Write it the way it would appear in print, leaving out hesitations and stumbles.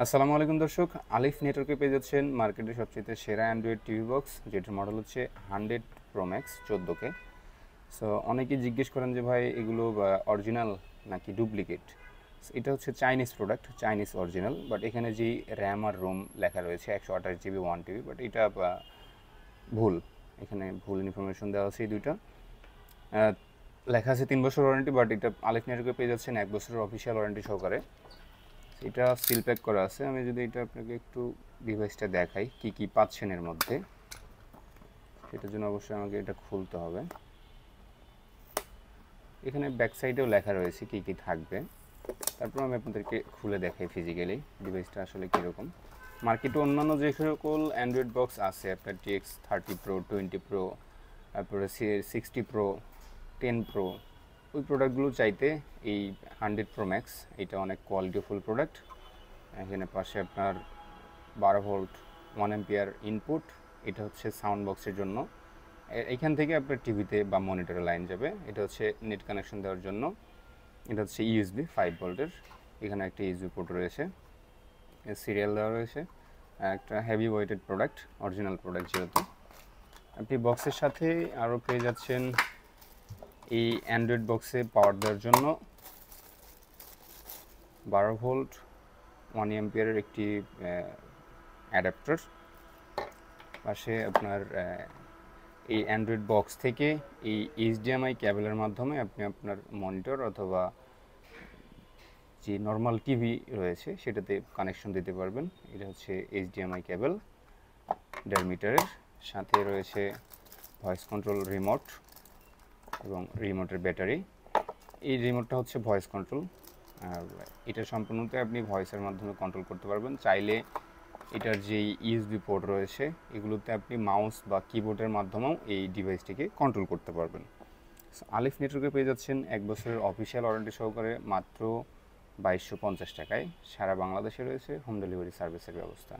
আসসালামু আলাইকুম দর্শক, আলিফ নেটওয়ার্কে পেয়ে যাচ্ছেন মার্কেটের সবচেয়ে সেরা অ্যান্ড্রয়েড টিভি বক্স, যেটার মডেল হচ্ছে 100 প্রো ম্যাক্স 14K। সো অনেকেই জিজ্ঞেস করেন যে ভাই এগুলো অরিজিনাল নাকি ডুপ্লিকেট। এটা হচ্ছে Chinese product, Chinese original, but এখানে যেই র্যাম আর রোম লেখা রয়েছে 128 জিবি 1 TB, বাট এটা ভুল। এখানে ভুল ইনফরমেশন দেওয়া আছে। এই দুইটা লেখা আছে 3 বছর ওয়ারেন্টি, বাট এটা আলিফ নেটওয়ার্কে পেয়ে যাচ্ছেন 1 বছরের অফিসিয়াল ওয়ারেন্টি সহকারে। এটা সিল প্যাক করা আছে। আমি যদি এটা আপনাকে একটু ডিভাইসটা দেখাই কি কি পাচ্ছেন এর মধ্যে, সেটার জন্য অবশ্যই আমাকে এটা খুলতে হবে। এখানে ব্যাক সাইডেও লেখা রয়েছে কি কি থাকবে, তারপর আমি আপনাদেরকে খুলে দেখাই ফিজিক্যালি ডিভাইসটা আসলে কীরকম। মার্কেটে অন্যান্য যে সকল অ্যান্ড্রয়েড বক্স আছে, আপনার TX30 Pro, 20 Pro, তারপরে 60 Pro, 10 Pro, ওই প্রোডাক্টগুলো চাইতে এই 100 Pro Max এটা অনেক কোয়ালিটিফুল প্রোডাক্ট। এখানে পাশে আপনার 12 ভোল্ট 1 অ্যাম্পিয়ার ইনপুট। এটা হচ্ছে সাউন্ড বক্সের জন্য। এইখান থেকে আপনার টিভিতে বা মনিটরে লাইন যাবে। এটা হচ্ছে নেট কানেকশন দেওয়ার জন্য। এটা হচ্ছে USB 5 ভোল্টের। এখানে একটা USB পোর্ট রয়েছে, সিরিয়াল দেওয়া রয়েছে। একটা heavy weighted product, original product যেহেতু। আপনি বক্সের সাথে আরও পেয়ে যাচ্ছেন এই অ্যান্ড্রয়েড বক্সে পাওয়ার দেওয়ার জন্য 12 ভোল্ট 1 অ্যাম্পিয়ারের একটি অ্যাডাপ্টার। পাশে আপনার এই অ্যান্ড্রয়েড বক্স থেকে এই HDMI কেবলের মাধ্যমে আপনি আপনার মনিটর অথবা যে নর্মাল টিভি রয়েছে সেটাতে কানেকশন দিতে পারবেন। এটা হচ্ছে HDMI কেবল 1.5 মিটারের। সাথে রয়েছে ভয়েস কন্ট্রোল রিমোট এবং রিমোটের ব্যাটারি। এই রিমোটটা হচ্ছে ভয়েস কন্ট্রোল, আর এটা সম্পূর্ণত আপনি ভয়েসের মাধ্যমে কন্ট্রোল করতে পারবেন। চাইলে এটার যেই USB পোর্ট রয়েছে এগুলোতে আপনি মাউস বা কিবোর্ডের মাধ্যমেও এই ডিভাইসটিকে কন্ট্রোল করতে পারবেন। আলিফ নেটওয়ার্কে পেয়ে যাচ্ছেন 1 বছরের অফিসিয়াল ওয়ারেন্টি সহকারে মাত্র 2250 টাকায়। সারা বাংলাদেশে রয়েছে হোম ডেলিভারি সার্ভিসের ব্যবস্থা।